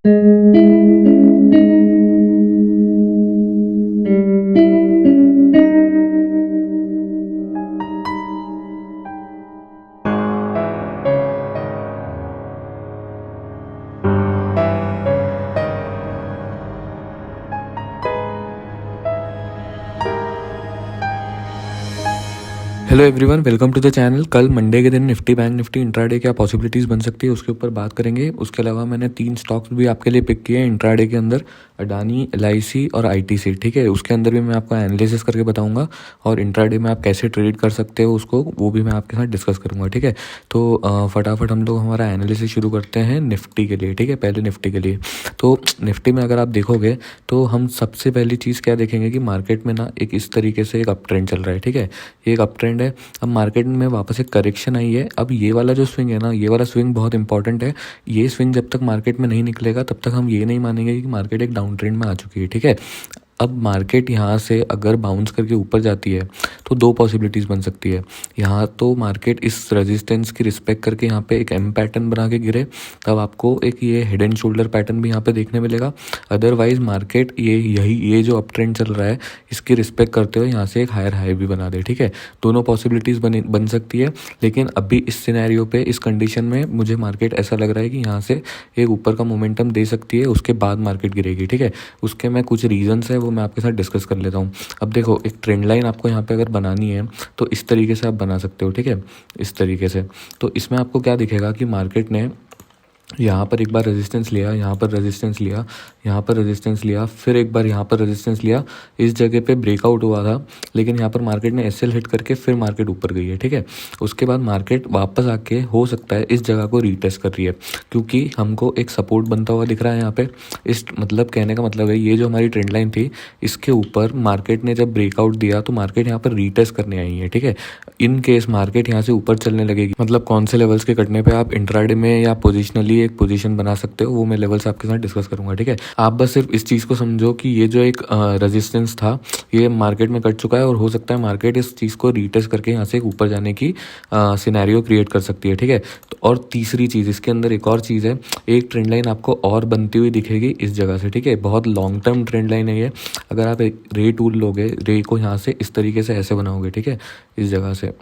Hello everyone, welcome to the channel. कल Monday के दिन निफ्टी बैंक निफ्टी इंट्राडे क्या पॉसिबिलिटीज़ बन सकती है उसके ऊपर बात करेंगे। उसके अलावा मैंने 3 स्टॉक्स भी आपके लिए पिक किए हैं इंट्राडे के अंदर, अडानी, एलआईसी और आईटीसी। ठीक है, उसके अंदर भी मैं आपको एनालिसिस करके बताऊंगा और इंट्राडे में आप कैसे ट्रेड कर सकते हो उसको, वो भी मैं आपके साथ डिस्कस करूंगा। ठीक है, तो फटाफट हम लोग हमारा एनालिसिस शुरू करते हैं निफ्टी के लिए। ठीक है, पहले निफ्टी के लिए तो निफ्टी में अगर आप देखोगे तो हम सबसे पहली चीज़ क्या देखेंगे कि मार्केट में ना एक इस तरीके से एक अप ट्रेंड चल रहा है। ठीक है, ये एक अप ट्रेंड है। अब मार्केट में वापस एक करेक्शन आई है। अब ये वाला जो स्विंग है ना, ये वाला स्विंग बहुत इंपॉर्टेंट है। ये स्विंग जब तक मार्केट में नहीं निकलेगा तब तक हम ये नहीं मानेंगे कि मार्केट एक डाउन ट्रेंड में आ चुकी है। ठीक है, अब मार्केट यहाँ से अगर बाउंस करके ऊपर जाती है तो 2 पॉसिबिलिटीज़ बन सकती है। यहाँ तो मार्केट इस रेजिस्टेंस की रिस्पेक्ट करके यहाँ पे एक एम पैटर्न बना के गिरे, तब आपको एक ये हेड एंड शोल्डर पैटर्न भी यहाँ पे देखने मिलेगा। अदरवाइज मार्केट ये जो अप ट्रेंड चल रहा है इसकी रिस्पेक्ट करते हुए यहाँ से एक हायर हाई भी बना दे। ठीक है, दोनों पॉसिबिलिटीज़ बन सकती है। लेकिन अभी इस सिनेरियो पे, इस कंडीशन में मुझे मार्केट ऐसा लग रहा है कि यहाँ से एक ऊपर का मोमेंटम दे सकती है, उसके बाद मार्केट गिरेगी। ठीक है, उसके मैं कुछ रीजंस है वो मैं आपके साथ डिस्कस कर लेता हूँ। अब देखो, एक ट्रेंड लाइन आपको यहाँ पे अगर बनानी है तो इस तरीके से आप बना सकते हो। ठीक है, इस तरीके से। तो इसमें आपको क्या दिखेगा कि मार्केट ने यहाँ पर एक बार रेजिस्टेंस लिया, यहाँ पर रेजिस्टेंस लिया, यहाँ पर रेजिस्टेंस लिया, फिर एक बार यहाँ पर रेजिस्टेंस लिया। इस जगह पे ब्रेकआउट हुआ था, लेकिन यहाँ पर मार्केट ने एसएल हिट करके फिर मार्केट ऊपर गई है। ठीक है, उसके बाद मार्केट वापस आके हो सकता है इस जगह को रीटेस्ट कर रही है, क्योंकि हमको एक सपोर्ट बनता हुआ दिख रहा है यहाँ पे। इस मतलब कहने का मतलब है ये जो हमारी ट्रेंड लाइन थी, इसके ऊपर मार्केट ने जब ब्रेकआउट दिया तो मार्केट यहाँ पर रीटेस्ट करने आई है। ठीक है, इन केस मार्केट यहाँ से ऊपर चलने लगेगी, मतलब कौन से लेवल्स के कटने पे आप इंट्राडे में या पोजिशनली एक पोजीशन बना सकते हो, वो मैं लेवल्स आपके साथ डिस्कस करूंगा। ठीक है, आप बस सिर्फ इस चीज़ को समझो कि ये जो एक रेजिस्टेंस था ये मार्केट में कट चुका है और हो सकता है मार्केट इस चीज़ को रीटेस्ट करके यहाँ से एक ऊपर जाने की सिनेरियो क्रिएट कर सकती है। ठीक है, तो और तीसरी चीज़ इसके अंदर एक और चीज़ है, एक ट्रेंड लाइन आपको और बनती हुई दिखेगी इस जगह से। ठीक है, बहुत लॉन्ग टर्म ट्रेंड लाइन है ये। अगर आप एक रे टूल लोगे, रे को यहाँ से इस तरीके से ऐसे बनाओगे, ठीक है, इस जगह से,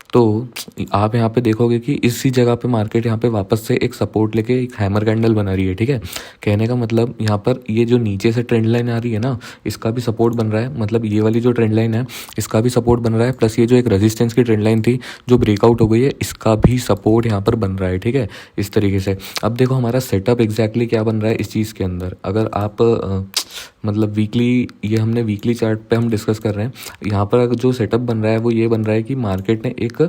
तो आप यहाँ पे देखोगे कि इसी जगह पे मार्केट यहाँ पे वापस से एक सपोर्ट लेके एक हैमर कैंडल बना रही है। ठीक है, कहने का मतलब यहाँ पर ये जो नीचे से ट्रेंड लाइन आ रही है ना, इसका भी सपोर्ट बन रहा है। मतलब ये वाली जो ट्रेंड लाइन है इसका भी सपोर्ट बन रहा है, प्लस ये जो एक रेजिस्टेंस की ट्रेंड लाइन थी जो ब्रेकआउट हो गई है, इसका भी सपोर्ट यहाँ पर बन रहा है। ठीक है, इस तरीके से। अब देखो हमारा सेटअप एग्जैक्टली क्या बन रहा है इस चीज़ के अंदर। अगर आप मतलब वीकली, ये हमने वीकली चार्ट पे हम डिस्कस कर रहे हैं। यहाँ पर अगर जो सेटअप बन रहा है वो ये बन रहा है कि मार्केट ने एक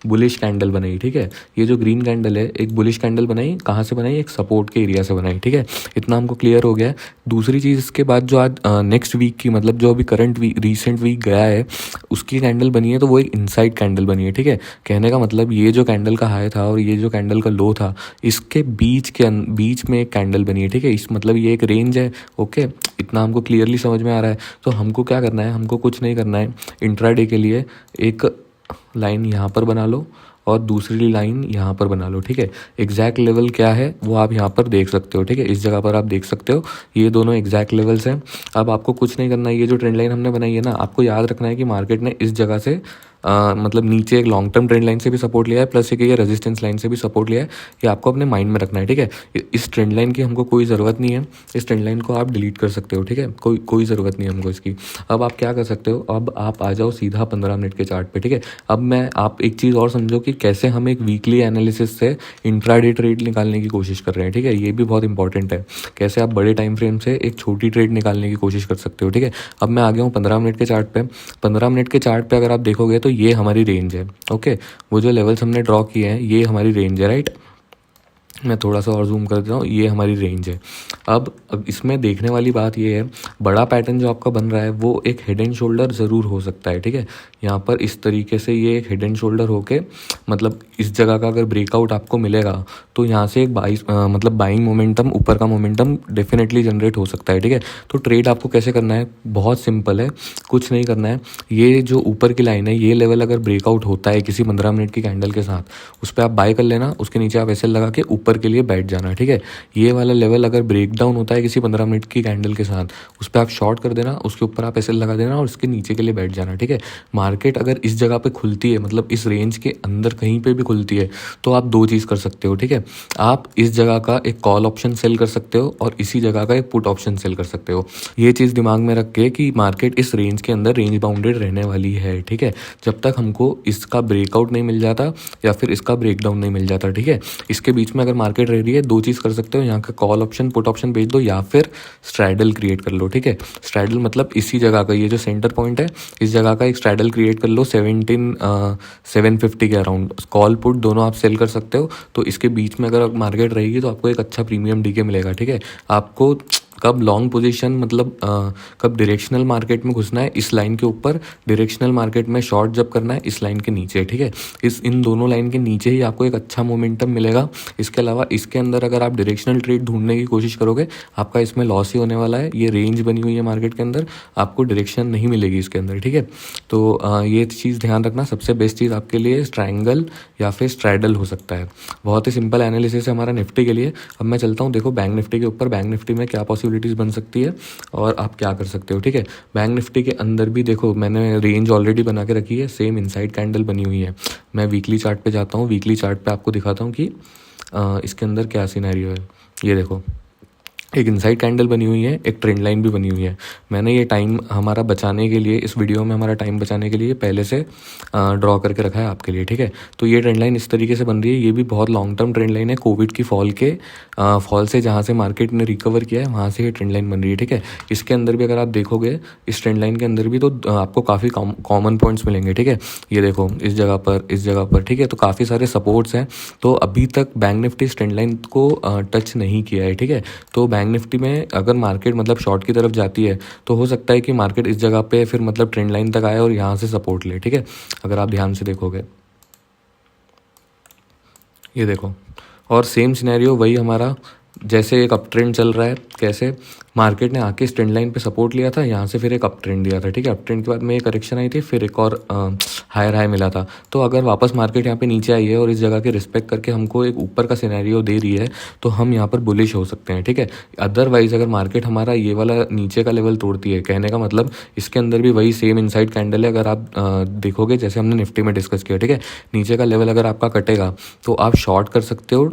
बुलिश कैंडल बनाई। ठीक है, ये जो ग्रीन कैंडल है एक बुलिश कैंडल बनाई। कहाँ से बनाई? एक सपोर्ट के एरिया से बनाई। ठीक है, इतना हमको क्लियर हो गया है। दूसरी चीज़, इसके बाद जो आज नेक्स्ट वीक की, मतलब जो अभी करंट वीक, रिसेंट वीक गया है, उसकी कैंडल बनी है, तो वो एक इनसाइड कैंडल बनी है। ठीक है, कहने का मतलब ये जो कैंडल का हाई था और ये जो कैंडल का लो था, इसके बीच में एक कैंडल बनी है। ठीक है, इस मतलब ये एक रेंज है। ओके, इतना हमको क्लियरली समझ में आ रहा है। तो हमको क्या करना है, हमको कुछ नहीं करना है। इंट्राडे के लिए एक लाइन यहाँ पर बना लो और दूसरी लाइन यहाँ पर बना लो। ठीक है, एग्जैक्ट लेवल क्या है वो आप यहाँ पर देख सकते हो। ठीक है, इस जगह पर आप देख सकते हो, ये दोनों एग्जैक्ट लेवल्स हैं। अब आपको कुछ नहीं करना है। ये जो ट्रेंड लाइन हमने बनाई है ना, आपको याद रखना है कि मार्केट ने इस जगह से मतलब नीचे एक लॉन्ग टर्म ट्रेंड लाइन से भी सपोर्ट लिया है, प्लस एक ये रेजिस्टेंस लाइन से भी सपोर्ट लिया है। ये आपको अपने माइंड में रखना है। ठीक है, इस ट्रेंड लाइन की हमको कोई ज़रूरत नहीं है। इस ट्रेंड लाइन को आप डिलीट कर सकते हो। ठीक है, कोई ज़रूरत नहीं है हमको इसकी। अब आप क्या कर सकते हो, अब आप आ जाओ सीधा 15 मिनट के चार्ट पे। ठीक है, अब आप एक चीज़ और समझो कि कैसे हम एक वीकली एनालिसिस से इंट्राडे ट्रेड निकालने की कोशिश कर रहे हैं। ठीक है, ये भी बहुत इंपॉर्टेंट है, कैसे आप बड़े टाइम फ्रेम से एक छोटी ट्रेड निकालने की कोशिश कर सकते हो। ठीक है, अब मैं आ गया हूँ 15 मिनट के चार्ट पे। 15 मिनट के चार्ट पे अगर आप देखोगे तो ये हमारी रेंज है। ओके, वो जो लेवल्स हमने ड्रॉ किए हैं ये हमारी रेंज है। राइट, मैं थोड़ा सा और जूम कर देता हूँ, ये हमारी रेंज है। अब इसमें देखने वाली बात ये है, बड़ा पैटर्न जो आपका बन रहा है वो एक हेड एंड शोल्डर ज़रूर हो सकता है। ठीक है, यहाँ पर इस तरीके से ये एक हेड एंड शोल्डर होके, मतलब इस जगह का अगर ब्रेकआउट आपको मिलेगा तो यहाँ से एक मतलब बाइंग मोमेंटम, ऊपर का मोमेंटम डेफिनेटली जनरेट हो सकता है। ठीक है, तो ट्रेड आपको कैसे करना है, बहुत सिंपल है, कुछ नहीं करना है। ये जो ऊपर की लाइन है, ये लेवल अगर ब्रेकआउट होता है किसी 15 मिनट की कैंडल के साथ, उस पर आप बाय कर लेना, उसके नीचे आप ऐसे लगा के ऊपर ऊपर के लिए बैठ जाना, ठीक है। ये वाला लेवल अगर ब्रेक डाउन होता है किसी 15 मिनट की कैंडल के साथ, उस पर आप शॉर्ट कर देना, उसके ऊपर आप एसएल लगा देना और उसके नीचे के लिए बैठ जाना, ठीक है। मार्केट अगर इस जगह पे खुलती है, मतलब इस रेंज के अंदर कहीं पे भी खुलती है, तो आप दो चीज़ कर सकते हो, ठीक है। आप इस जगह का एक कॉल ऑप्शन सेल कर सकते हो और इसी जगह का एक पुट ऑप्शन सेल कर सकते हो। ये चीज़ दिमाग में रख के कि मार्केट इस रेंज के अंदर रेंज बाउंडेड रहने वाली है, ठीक है, जब तक हमको इसका ब्रेकआउट नहीं मिल जाता या फिर इसका ब्रेकडाउन नहीं मिल जाता, ठीक है। इसके बीच में अगर मार्केट रह रही है, दो चीज़ कर सकते हो, यहाँ का कॉल ऑप्शन पुट ऑप्शन बेच दो या फिर स्ट्रैडल क्रिएट कर लो, ठीक है। स्ट्रैडल मतलब इसी जगह का, ये जो सेंटर पॉइंट है इस जगह का एक स्ट्रैडल क्रिएट कर लो 750 के अराउंड। कॉल पुट दोनों आप सेल कर सकते हो। तो इसके बीच में अगर मार्केट रहेगी तो आपको एक अच्छा प्रीमियम डीके मिलेगा, ठीक है। आपको कब लॉन्ग पोजीशन मतलब कब डायरेक्शनल मार्केट में घुसना है इस लाइन के ऊपर, डायरेक्शनल मार्केट में शॉर्ट जब करना है इस लाइन के नीचे, ठीक है। इन दोनों लाइन के नीचे ही आपको एक अच्छा मोमेंटम मिलेगा। इसके अलावा इसके अंदर अगर आप डायरेक्शनल ट्रेड ढूंढने की कोशिश करोगे, आपका इसमें लॉस ही होने वाला है। ये रेंज बनी हुई है मार्केट के अंदर, आपको डायरेक्शन नहीं मिलेगी इसके अंदर, ठीक है। तो ये चीज़ ध्यान रखना। सबसे बेस्ट चीज़ आपके लिए ट्रायंगल या फिर स्ट्रैडल हो सकता है। बहुत ही सिंपल एनालिसिस है हमारा निफ्टी के लिए। अब मैं चलता हूँ, देखो बैंक निफ्टी के ऊपर, बैंक निफ्टी में क्या पॉसिबिलिटीज़ बन सकती है और आप क्या कर सकते हो, ठीक है। बैंक निफ्टी के अंदर भी देखो मैंने रेंज ऑलरेडी बना के रखी है, सेम इनसाइड कैंडल बनी हुई है। मैं वीकली चार्ट पे जाता हूँ, वीकली चार्ट पे आपको दिखाता हूँ कि इसके अंदर क्या सिनेरियो है। ये देखो एक इनसाइड कैंडल बनी हुई है, एक ट्रेंड लाइन भी बनी हुई है। मैंने ये टाइम हमारा बचाने के लिए, इस वीडियो में हमारा टाइम बचाने के लिए पहले से ड्रॉ करके रखा है आपके लिए, ठीक है। तो ये ट्रेंड लाइन इस तरीके से बन रही है। ये भी बहुत लॉन्ग टर्म ट्रेंड लाइन है। कोविड की फॉल से जहाँ से मार्केट ने रिकवर किया है वहाँ से ये ट्रेंड लाइन बन रही है, ठीक है। इसके अंदर भी अगर आप देखोगे इस ट्रेंड लाइन के अंदर भी, तो आपको काफ़ी कॉमन पॉइंट्स मिलेंगे, ठीक है। ये देखो इस जगह पर, इस जगह पर, ठीक है। तो काफ़ी सारे सपोर्ट्स हैं। तो अभी तक बैंक निफ्टी इस ट्रेंड लाइन को टच नहीं किया है, ठीक है। तो बैंक निफ्टी में अगर मार्केट मतलब शॉर्ट की तरफ जाती है तो हो सकता है कि मार्केट इस जगह पे फिर मतलब ट्रेंड लाइन तक आए और यहाँ से सपोर्ट ले, ठीक है। अगर आप ध्यान से देखोगे ये देखो, और सेम सिनेरियो वही हमारा, जैसे एक अप ट्रेंड चल रहा है, कैसे मार्केट ने आके इस ट्रेंड लाइन पे सपोर्ट लिया था, यहाँ से फिर एक अप ट्रेंड दिया था, ठीक है। अप ट्रेंड के बाद में एक करेक्शन आई थी, फिर एक और हायर हाई मिला था। तो अगर वापस मार्केट यहाँ पे नीचे आई है और इस जगह के रिस्पेक्ट करके हमको एक ऊपर का सिनेरियो दे रही है, तो हम यहाँ पर बुलिश हो सकते हैं, ठीक है। अदरवाइज अगर मार्केट हमारा ये वाला नीचे का लेवल तोड़ती है, कहने का मतलब इसके अंदर भी वही सेम इनसाइड कैंडल है। अगर आप देखोगे जैसे हमने निफ्टी में डिस्कस किया, ठीक है, नीचे का लेवल अगर आपका कटेगा तो आप शॉर्ट कर सकते हो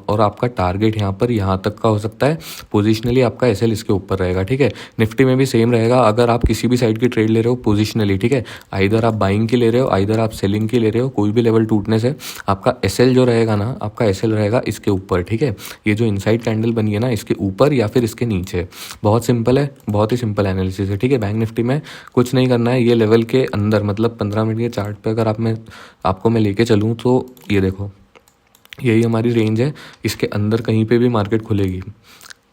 और आपका टारगेट यहाँ पर यहाँ तक का हो सकता है। पोजिशनली आपका एसएल इसके ऊपर रहेगा, ठीक है। निफ्टी में भी सेम रहेगा। अगर आप किसी भी साइड की ट्रेड ले रहे हो पोजिशनली, ठीक है, आइदर आप बाइंग की ले रहे हो, आइदर आप सेलिंग की ले रहे हो, कोई भी लेवल टूटने से आपका एसएल जो रहेगा ना, आपका एसएल रहेगा इसके ऊपर, ठीक है। ये जो इनसाइड कैंडल बनी है ना, इसके ऊपर या फिर इसके नीचे। बहुत सिंपल है, बहुत ही सिंपल एनालिसिस है, ठीक है। बैंक निफ्टी में कुछ नहीं करना है, ये लेवल के अंदर मतलब 15 मिनट के चार्ट पे अगर आपको मैं लेके चलूँ तो ये देखो यही हमारी रेंज है। इसके अंदर कहीं पे भी मार्केट खुलेगी,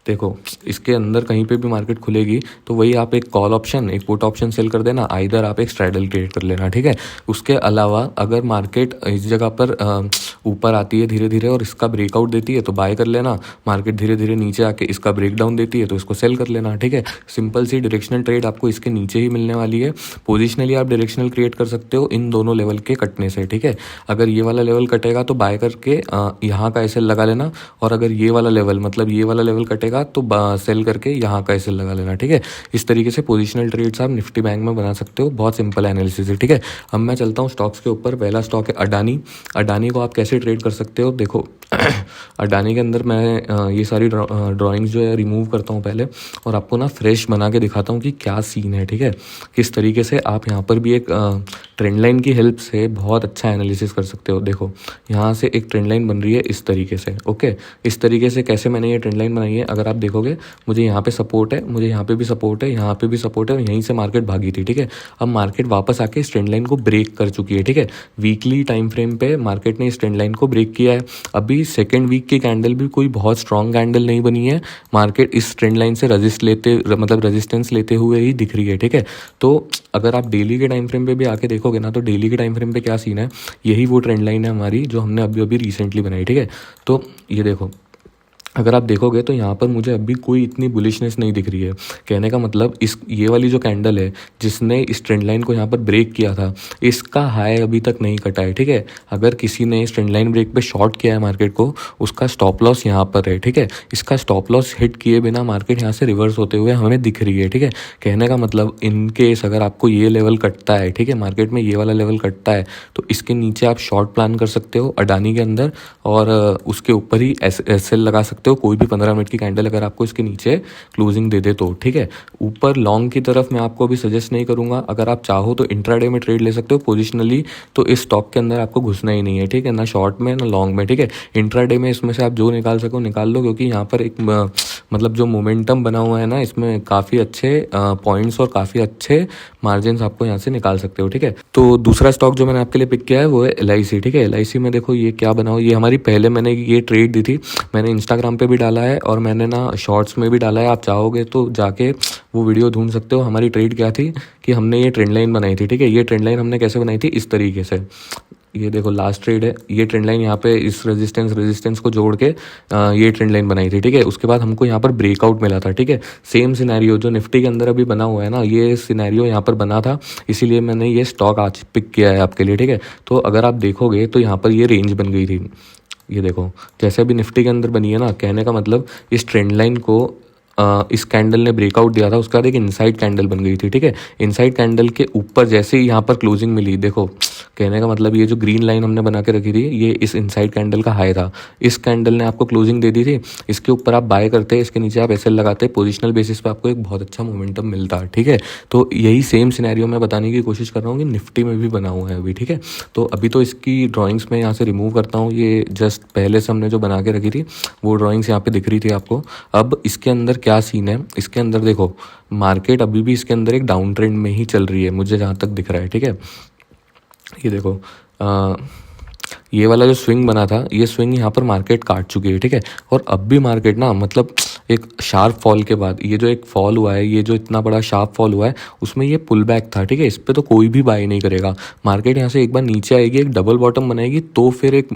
देखो इसके अंदर कहीं पे भी मार्केट खुलेगी तो वही आप एक कॉल ऑप्शन, एक पुट ऑप्शन सेल कर देना, आइदर आप एक स्ट्रैडल क्रिएट कर लेना, ठीक है। उसके अलावा अगर मार्केट इस जगह पर ऊपर आती है धीरे धीरे और इसका ब्रेकआउट देती है तो बाय कर लेना। मार्केट धीरे धीरे नीचे आके इसका ब्रेकडाउन देती है तो इसको सेल कर लेना, ठीक है। सिंपल सी डायरेक्शनल ट्रेड आपको इसके नीचे ही मिलने वाली है। पोजिशनली आप डायरेक्शनल क्रिएट कर सकते हो इन दोनों लेवल के कटने से, ठीक है। अगर ये वाला लेवल कटेगा तो बाय करके यहाँ का एसएल लगा लेना, और अगर ये वाला लेवल मतलब ये वाला लेवल कटेगा तो सेल करके यहाँ का एसएल लगा लेना, ठीक है। इस तरीके से पोजिशनल ट्रेड्स आप निफ्टी बैंक में बना सकते हो। बहुत सिंपल एनालिसिस है, ठीक है। अब मैं चलता हूँ स्टॉक्स के ऊपर। पहला स्टॉक है अडानी। अडानी को आप कैसे ट्रेड कर सकते हो, देखो अडानी के अंदर मैं ये सारी ड्राइंग्स जो है रिमूव करता हूँ पहले, और आपको ना फ्रेश बना के दिखाता हूँ कि क्या सीन है, ठीक है। किस तरीके से आप यहाँ पर भी एक ट्रेंड लाइन की हेल्प से बहुत अच्छा एनालिसिस कर सकते हो। देखो यहाँ से एक ट्रेंड लाइन बन रही है इस तरीके से, ओके। इस तरीके से कैसे मैंने ये ट्रेंड लाइन बनाई है, अगर आप देखोगे मुझे यहाँ पे सपोर्ट है, मुझे यहाँ पे भी सपोर्ट है, यहाँ पे भी सपोर्ट है, और यहीं से मार्केट भागी थी, ठीक है। अब मार्केट वापस आके इस ट्रेंड लाइन को ब्रेक कर चुकी है, ठीक है। वीकली टाइम फ्रेम पे मार्केट ने इस ट्रेंड लाइन को ब्रेक किया है। अभी सेकेंड वीक की कैंडल भी कोई बहुत स्ट्रॉन्ग कैंडल नहीं बनी है। मार्केट इस ट्रेंड लाइन से रेजिस्टेंस लेते हुए ही दिख रही है, ठीक है। तो अगर आप डेली के टाइम फ्रेम पे भी आके देखोगे ना, तो डेली के टाइम फ्रेम पे क्या सीन है, यही वो ट्रेंड लाइन है हमारी जो हमने अभी अभी रिसेंटली बनाई, ठीक है। तो ये देखो अगर आप देखोगे तो यहाँ पर मुझे अभी कोई इतनी बुलिशनेस नहीं दिख रही है। कहने का मतलब इस ये वाली जो कैंडल है जिसने इस ट्रेंड लाइन को यहाँ पर ब्रेक किया था, इसका हाई अभी तक नहीं कटा है, ठीक है। अगर किसी ने इस ट्रेंड लाइन ब्रेक पे शॉर्ट किया है मार्केट को, उसका स्टॉप लॉस यहाँ पर है, ठीक है। इसका स्टॉप लॉस हिट किए बिना मार्केट यहाँ से रिवर्स होते हुए हमें दिख रही है, ठीक है। कहने का मतलब इन केस अगर आपको ये लेवल कटता है, ठीक है, मार्केट में ये वाला लेवल कटता है, तो इसके नीचे आप शॉर्ट प्लान कर सकते हो अडानी के अंदर, और उसके ऊपर ही एस एल लगा सकते हो। कोई भी 15 मिनट की कैंडल अगर आपको इसके नीचे क्लोजिंग दे दे तो, ठीक है। ऊपर लॉन्ग की तरफ मैं आपको अभी सजेस्ट नहीं करूंगा। अगर आप चाहो तो इंट्राडे में ट्रेड ले सकते हो पोजिशनली, तो इस स्टॉक के अंदर आपको घुसना ही नहीं है, ठीक है, ना शॉर्ट में ना लॉन्ग में, ठीक है। इंट्राडे में इसमें से आप जो निकाल सको निकाल लो, क्योंकि यहाँ पर एक मतलब जो मोमेंटम बना हुआ है ना, इसमें काफ़ी अच्छे पॉइंट्स और काफ़ी अच्छे मार्जिन आपको यहाँ से निकाल सकते हो, ठीक है। तो दूसरा स्टॉक जो मैंने आपके लिए पिक किया है वो है LIC, ठीक है। LIC में देखो ये क्या बना हो, ये हमारी पहले मैंने ये ट्रेड दी थी, मैंने इंस्टाग्राम पे भी डाला है और मैंने ना शॉर्ट्स में भी डाला है। आप चाहोगे तो जाके वो वीडियो ढूंढ सकते हो। हमारी ट्रेड क्या थी कि हमने ये ट्रेंड लाइन बनाई थी, ठीक है। ये ट्रेंड लाइन हमने कैसे बनाई थी, इस तरीके से। ये देखो लास्ट ट्रेड है, ये ट्रेंड लाइन यहाँ पे इस रेजिस्टेंस को जोड़ के ये ट्रेंड लाइन बनाई थी, ठीक है। उसके बाद हमको यहाँ पर ब्रेकआउट मिला था, ठीक है। सेम सिनेरियो जो निफ्टी के अंदर अभी बना हुआ है ना, ये सिनेरियो यहाँ पर बना था, इसीलिए मैंने ये स्टॉक आज पिक किया है आपके लिए, ठीक है। तो अगर आप देखोगे तो यहाँ पर ये रेंज बन गई थी, ये देखो जैसे अभी निफ्टी के अंदर बनी है ना। कहने का मतलब इस ट्रेंड लाइन को इस कैंडल ने ब्रेकआउट दिया था, उसके बाद एक इनसाइड कैंडल बन गई थी, ठीक है। इनसाइड कैंडल के ऊपर जैसे ही यहाँ पर क्लोजिंग मिली, देखो कहने का मतलब ये जो ग्रीन लाइन हमने बना के रखी थी, ये इस इनसाइड कैंडल का हाई था। इस कैंडल ने आपको क्लोजिंग दे दी थी, इसके ऊपर आप बाय करते, इसके नीचे आप एसएल लगाते, पोजिशनल बेसिस पे आपको एक बहुत अच्छा मोमेंटम मिलता, ठीक है। तो यही सेम सिनेरियो मैं बताने की कोशिश कर रहा हूँ कि निफ्टी में भी बना हुआ है अभी, ठीक है। तो अभी तो इसकी ड्राइंग्स मैं यहाँ से रिमूव करता हूँ, ये जस्ट पहले से हमने जो बना के रखी थी वो ड्राइंग्स यहाँ पे दिख रही थी आपको। अब इसके अंदर क्या सीन है, इसके अंदर देखो मार्केट अभी भी इसके अंदर एक डाउन ट्रेंड में ही चल रही है, मुझे जहाँ तक दिख रहा है, ठीक है। ये देखो ये वाला जो स्विंग बना था, ये स्विंग यहाँ पर मार्केट काट चुकी है, ठीक है। और अब भी मार्केट ना मतलब एक शार्प फॉल के बाद ये जो एक फॉल हुआ है, ये जो इतना बड़ा शार्प फॉल हुआ है, उसमें ये पुल बैक था, ठीक है। इस पर तो कोई भी बाय नहीं करेगा। मार्केट यहाँ से एक बार नीचे आएगी, एक डबल बॉटम बनाएगी, तो फिर एक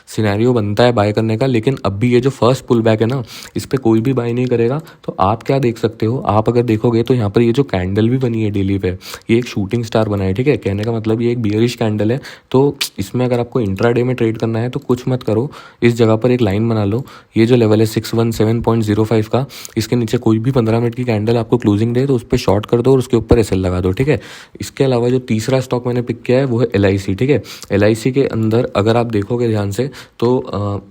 सिनेरियो बनता है बाय करने का। लेकिन अभी ये जो फर्स्ट पुल बैक है ना, इस पर कोई भी बाय नहीं करेगा। तो आप क्या देख सकते हो, आप अगर देखोगे तो यहाँ पर ये जो कैंडल भी बनी है डेली पे, ये एक शूटिंग स्टार बना है, ठीक है। कहने का मतलब ये एक बियरिश कैंडल है। तो इसमें अगर आपको इंट्राडे में ट्रेड करना है तो कुछ मत करो, इस जगह पर एक लाइन बना लो। ये जो लेवल है 617.05 का, इसके नीचे कोई भी 15 मिनट की कैंडल आपको क्लोजिंग दे तो उस पर शॉर्ट कर दो और उसके ऊपर एसएल लगा दो, ठीक है। इसके अलावा जो तीसरा स्टॉक मैंने पिक किया है वो है LIC, ठीक है। LIC के अंदर अगर आप देखोगे ध्यान से तो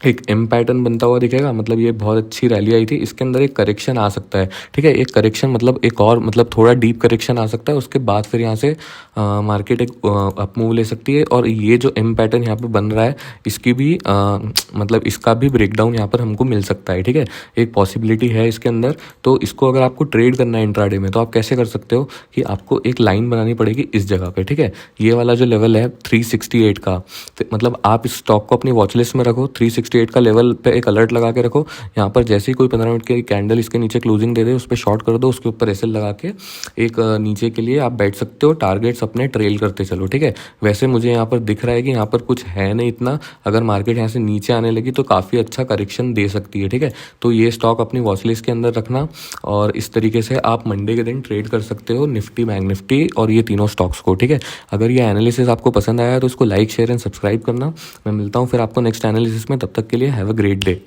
एक एम पैटर्न बनता हुआ दिखेगा, मतलब ये बहुत अच्छी रैली आई थी। इसके अंदर एक करेक्शन आ सकता है, ठीक है। एक करेक्शन मतलब एक और मतलब थोड़ा डीप करेक्शन आ सकता है, उसके बाद फिर यहाँ से मार्केट एक अप मूव ले सकती है। और ये जो एम पैटर्न यहाँ पे बन रहा है, इसकी भी मतलब इसका भी ब्रेकडाउन यहाँ पर हमको मिल सकता है, ठीक है। एक पॉसिबिलिटी है इसके अंदर। तो इसको अगर आपको ट्रेड करना है इंट्राडे में तो आप कैसे कर सकते हो कि आपको एक लाइन बनानी पड़ेगी इस जगह पे, ठीक है। ये वाला जो लेवल है 368 का, तो मतलब आप इस स्टॉक को अपनी वॉचलिस्ट में रखो, 368 का लेवल पे एक अलर्ट लगा के रखो। यहाँ पर जैसे ही कोई 15 मिनट की कैंडल इसके नीचे क्लोजिंग दे दे, उस पर शॉर्ट कर दो, उसके ऊपर एसएल लगा के एक नीचे के लिए आप बैठ सकते हो। टारगेट्स अपने ट्रेल करते चलो, ठीक है। वैसे मुझे यहाँ पर दिख रहा है कि यहाँ पर कुछ है नहीं इतना, अगर मार्केट यहाँ से नीचे आने लगी तो काफ़ी अच्छा करेक्शन दे सकती है, ठीक है। तो ये स्टॉक अपनी वॉचलिस्ट के अंदर रखना, और इस तरीके से आप मंडे के दिन ट्रेड कर सकते हो निफ्टी, बैंक निफ्टी और ये तीनों स्टॉक्स को, ठीक है। अगर ये एनालिसिस आपको पसंद आया तो इसको लाइक शेयर एंड सब्सक्राइब करना। मैं मिलता हूँ फिर आपको नेक्स्ट एनालिसिस में, तब तक के लिए हैव अ ग्रेट डे।